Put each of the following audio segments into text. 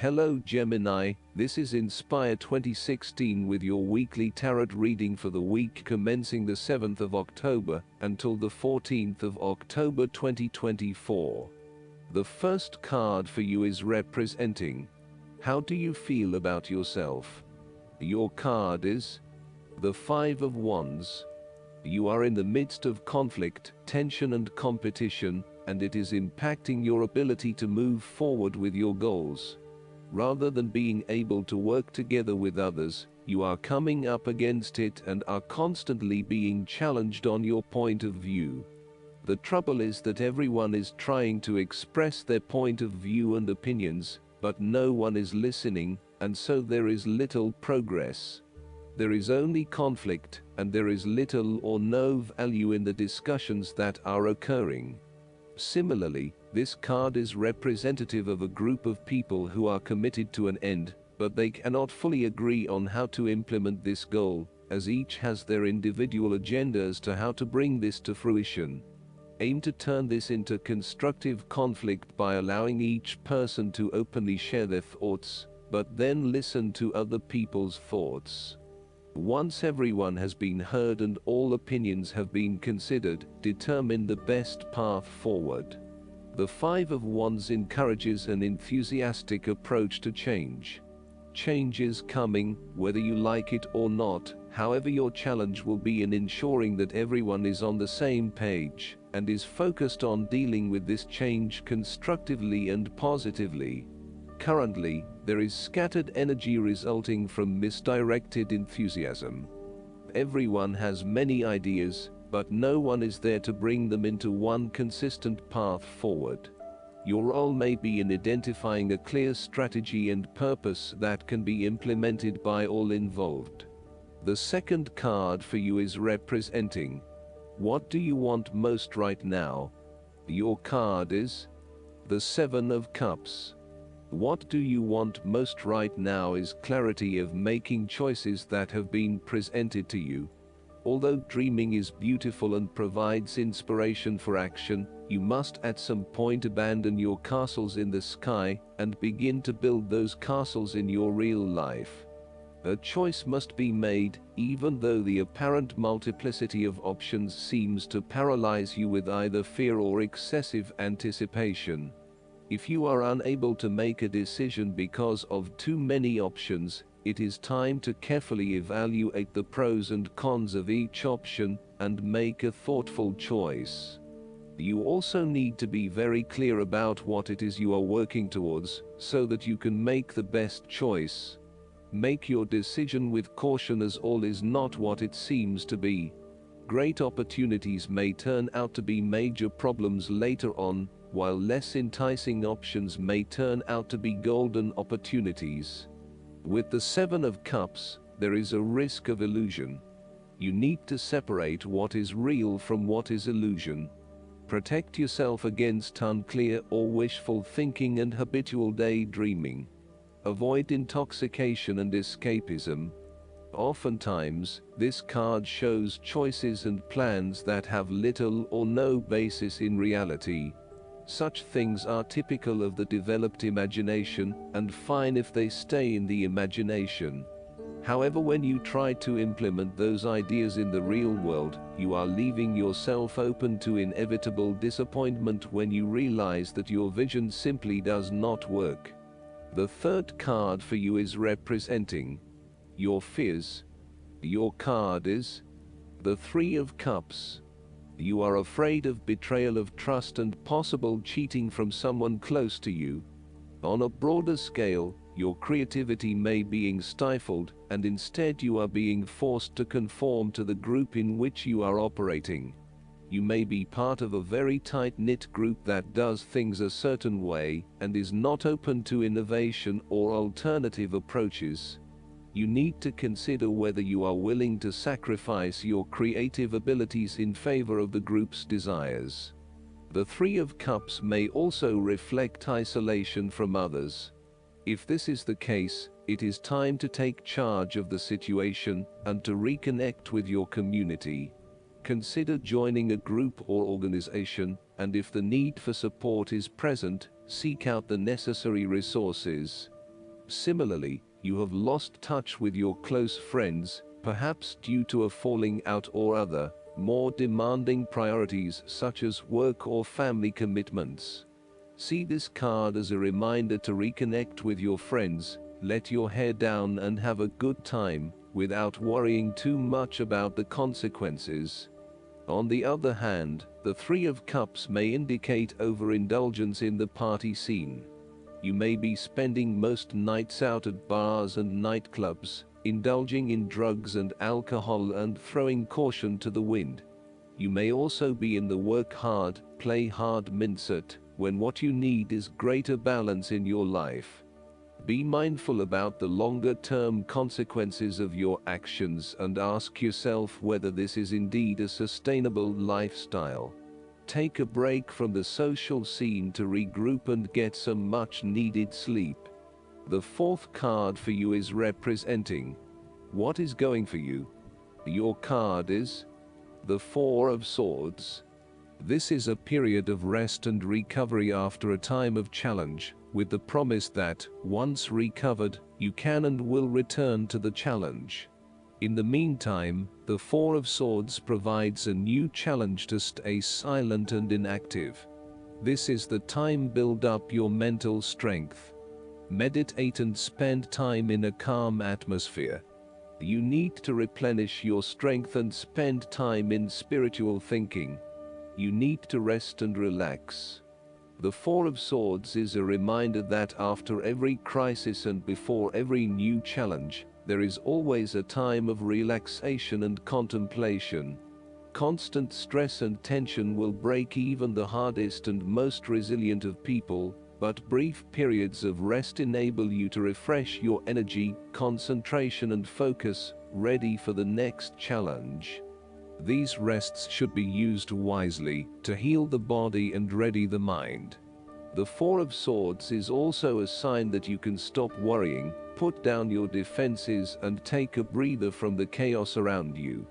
Hello Gemini, this is Inspire 2016 with your weekly tarot reading for the week commencing the 7th of October until the 14th of October 2024. The first card for you is representing. How do you feel about yourself? Your card is the Five of Wands. You are in the midst of conflict, tension and competition, and it is impacting your ability to move forward with your goals. Rather than being able to work together with others, you are coming up against it and are constantly being challenged on your point of view. The trouble is that everyone is trying to express their point of view and opinions, but no one is listening, and so there is little progress. There is only conflict, and there is little or no value in the discussions that are occurring. Similarly, this card is representative of a group of people who are committed to an end, but they cannot fully agree on how to implement this goal, as each has their individual agenda as to how to bring this to fruition. Aim to turn this into constructive conflict by allowing each person to openly share their thoughts, but then listen to other people's thoughts. Once everyone has been heard and all opinions have been considered, determine the best path forward. The Five of Wands encourages an enthusiastic approach to change. Change is coming, whether you like it or not. However, your challenge will be in ensuring that everyone is on the same page, and is focused on dealing with this change constructively and positively. Currently, there is scattered energy resulting from misdirected enthusiasm. Everyone has many ideas, but no one is there to bring them into one consistent path forward. Your role may be in identifying a clear strategy and purpose that can be implemented by all involved. The second card for you is representing. What do you want most right now? Your card is the Seven of Cups. What do you want most right now is clarity of making choices that have been presented to you. Although dreaming is beautiful and provides inspiration for action, you must at some point abandon your castles in the sky and begin to build those castles in your real life. A choice must be made, even though the apparent multiplicity of options seems to paralyze you with either fear or excessive anticipation. If you are unable to make a decision because of too many options, it is time to carefully evaluate the pros and cons of each option and make a thoughtful choice. You also need to be very clear about what it is you are working towards, so that you can make the best choice. Make your decision with caution, as all is not what it seems to be. Great opportunities may turn out to be major problems later on, while less enticing options may turn out to be golden opportunities. With the Seven of Cups, there is a risk of illusion. You need to separate what is real from what is illusion. Protect yourself against unclear or wishful thinking and habitual daydreaming. Avoid intoxication and escapism. Oftentimes, this card shows choices and plans that have little or no basis in reality. Such things are typical of the developed imagination, and fine if they stay in the imagination. However, when you try to implement those ideas in the real world, you are leaving yourself open to inevitable disappointment when you realize that your vision simply does not work. The third card for you is representing your fears. Your card is the Three of Cups. You are afraid of betrayal of trust and possible cheating from someone close to you. On a broader scale, your creativity may be being stifled, and instead you are being forced to conform to the group in which you are operating. You may be part of a very tight-knit group that does things a certain way, and is not open to innovation or alternative approaches. You need to consider whether you are willing to sacrifice your creative abilities in favor of the group's desires. The Three of Cups may also reflect isolation from others. If this is the case, it is time to take charge of the situation and to reconnect with your community. Consider joining a group or organization, and if the need for support is present, seek out the necessary resources. Similarly, you have lost touch with your close friends, perhaps due to a falling out or other, more demanding priorities such as work or family commitments. See this card as a reminder to reconnect with your friends, let your hair down and have a good time, without worrying too much about the consequences. On the other hand, the Three of Cups may indicate overindulgence in the party scene. You may be spending most nights out at bars and nightclubs, indulging in drugs and alcohol and throwing caution to the wind. You may also be in the work hard, play hard mindset, when what you need is greater balance in your life. Be mindful about the longer-term consequences of your actions and ask yourself whether this is indeed a sustainable lifestyle. Take a break from the social scene to regroup and get some much-needed sleep. The fourth card for you is representing what is going for you. Your card is the Four of Swords. This is a period of rest and recovery after a time of challenge, with the promise that, once recovered, you can and will return to the challenge. In the meantime, the Four of Swords provides a new challenge to stay silent and inactive. This is the time to build up your mental strength. Meditate and spend time in a calm atmosphere. You need to replenish your strength and spend time in spiritual thinking. You need to rest and relax. The Four of Swords is a reminder that after every crisis and before every new challenge, there is always a time of relaxation and contemplation. Constant stress and tension will break even the hardest and most resilient of people, but brief periods of rest enable you to refresh your energy, concentration and focus, ready for the next challenge. These rests should be used wisely to heal the body and ready the mind. The Four of Swords is also a sign that you can stop worrying, put down your defenses and take a breather from the chaos around you.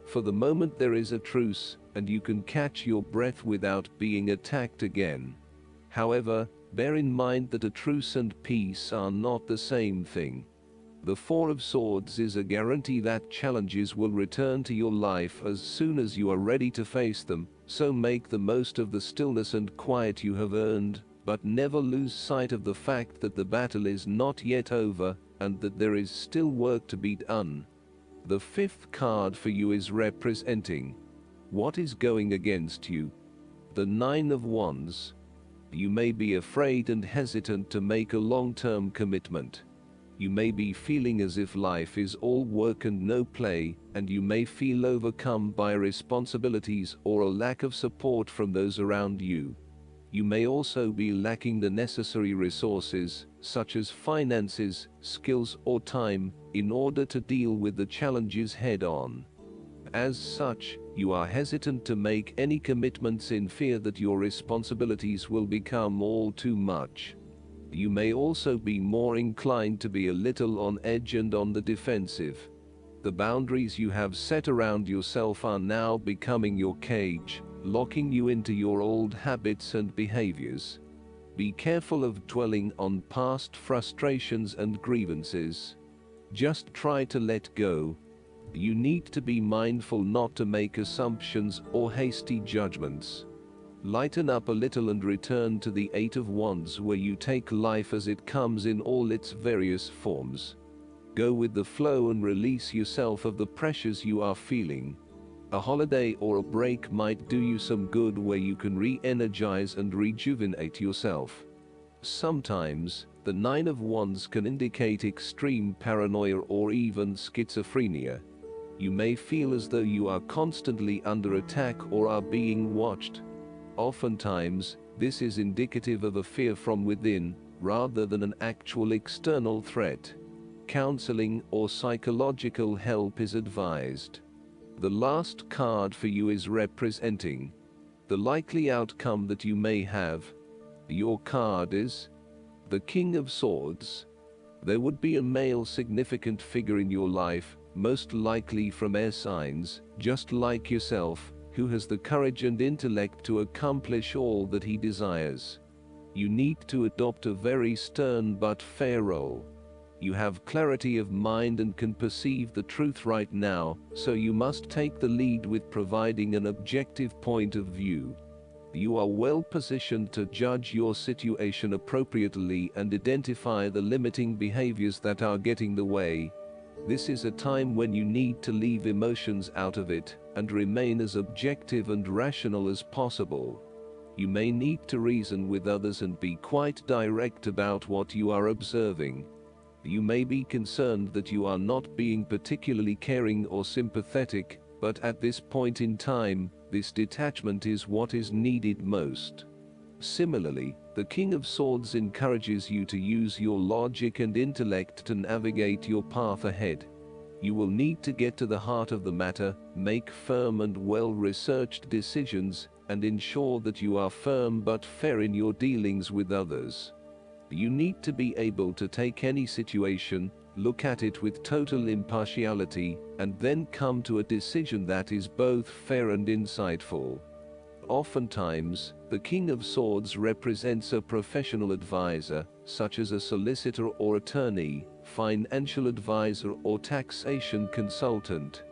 For the moment there is a truce, and you can catch your breath without being attacked again. However, bear in mind that a truce and peace are not the same thing. The Four of Swords is a guarantee that challenges will return to your life as soon as you are ready to face them, so make the most of the stillness and quiet you have earned, but never lose sight of the fact that the battle is not yet over, and that there is still work to be done. The fifth card for you is representing what is going against you. The Nine of Wands. You may be afraid and hesitant to make a long-term commitment. You may be feeling as if life is all work and no play, and you may feel overcome by responsibilities or a lack of support from those around you. You may also be lacking the necessary resources, such as finances, skills or time, in order to deal with the challenges head-on. As such, you are hesitant to make any commitments in fear that your responsibilities will become all too much. You may also be more inclined to be a little on edge and on the defensive. The boundaries you have set around yourself are now becoming your cage, locking you into your old habits and behaviors. Be careful of dwelling on past frustrations and grievances. Just try to let go. You need to be mindful not to make assumptions or hasty judgments. Lighten up a little and return to the Eight of Wands, where you take life as it comes in all its various forms. Go with the flow and release yourself of the pressures you are feeling. A holiday or a break might do you some good, where you can re-energize and rejuvenate yourself. Sometimes, the Nine of Wands can indicate extreme paranoia or even schizophrenia. You may feel as though you are constantly under attack or are being watched. Oftentimes, this is indicative of a fear from within, rather than an actual external threat. Counseling or psychological help is advised. The last card for you is representing the likely outcome that you may have. Your card is the King of Swords. There would be a male significant figure in your life, most likely from air signs, just like yourself, who has the courage and intellect to accomplish all that he desires. You need to adopt a very stern but fair role. You have clarity of mind and can perceive the truth right now, so you must take the lead with providing an objective point of view. You are well positioned to judge your situation appropriately and identify the limiting behaviors that are getting the way. This is a time when you need to leave emotions out of it and remain as objective and rational as possible. You may need to reason with others and be quite direct about what you are observing. You may be concerned that you are not being particularly caring or sympathetic, but at this point in time, this detachment is what is needed most. Similarly, the King of Swords encourages you to use your logic and intellect to navigate your path ahead. You will need to get to the heart of the matter, make firm and well-researched decisions, and ensure that you are firm but fair in your dealings with others. You need to be able to take any situation, look at it with total impartiality, and then come to a decision that is both fair and insightful. Oftentimes, the King of Swords represents a professional advisor, such as a solicitor or attorney, financial advisor or taxation consultant.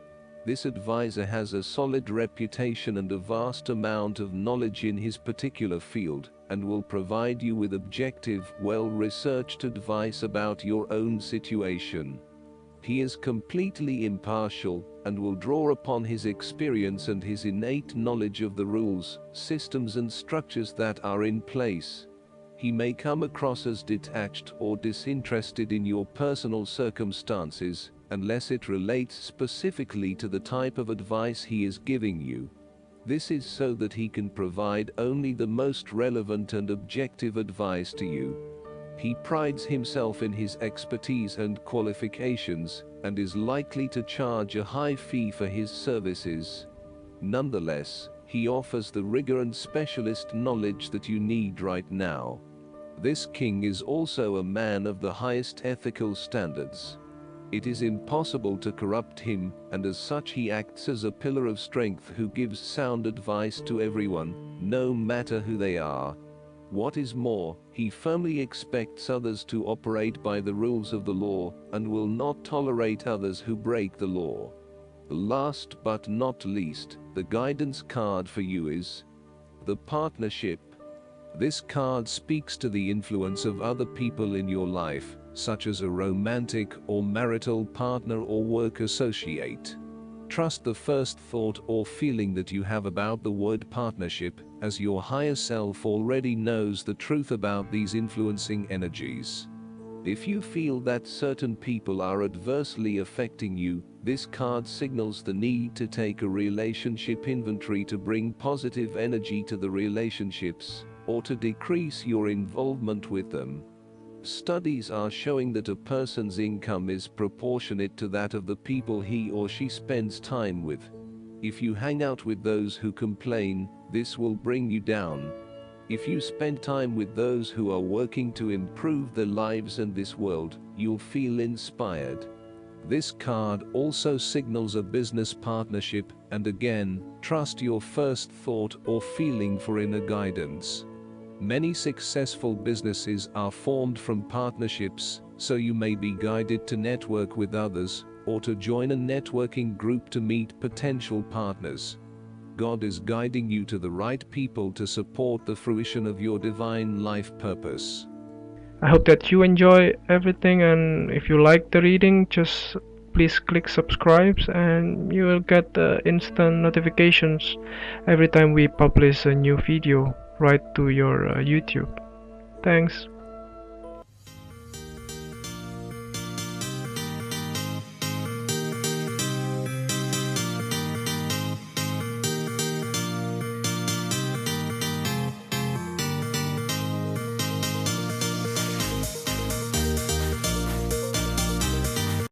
This advisor has a solid reputation and a vast amount of knowledge in his particular field, and will provide you with objective, well-researched advice about your own situation. He is completely impartial, and will draw upon his experience and his innate knowledge of the rules, systems and structures that are in place. He may come across as detached or disinterested in your personal circumstances, unless it relates specifically to the type of advice he is giving you. This is so that he can provide only the most relevant and objective advice to you. He prides himself in his expertise and qualifications, and is likely to charge a high fee for his services. Nonetheless, he offers the rigor and specialist knowledge that you need right now. This king is also a man of the highest ethical standards. It is impossible to corrupt him, and as such he acts as a pillar of strength who gives sound advice to everyone, no matter who they are. What is more, he firmly expects others to operate by the rules of the law, and will not tolerate others who break the law. Last but not least, the guidance card for you is the Partnership. This card speaks to the influence of other people in your life, such as a romantic or marital partner or work associate. Trust the first thought or feeling that you have about the word partnership, as your higher self already knows the truth about these influencing energies. If you feel that certain people are adversely affecting you, this card signals the need to take a relationship inventory to bring positive energy to the relationships, or to decrease your involvement with them. Studies are showing that a person's income is proportionate to that of the people he or she spends time with. If you hang out with those who complain, this will bring you down. If you spend time with those who are working to improve their lives and this world, you'll feel inspired. This card also signals a business partnership, and again, trust your first thought or feeling for inner guidance. Many successful businesses are formed from partnerships, so you may be guided to network with others, or to join a networking group to meet potential partners. God is guiding you to the right people to support the fruition of your divine life purpose. I hope that you enjoy everything, and if you like the reading, just please click subscribe and you will get the instant notifications every time we publish a new video right to your YouTube. Thanks.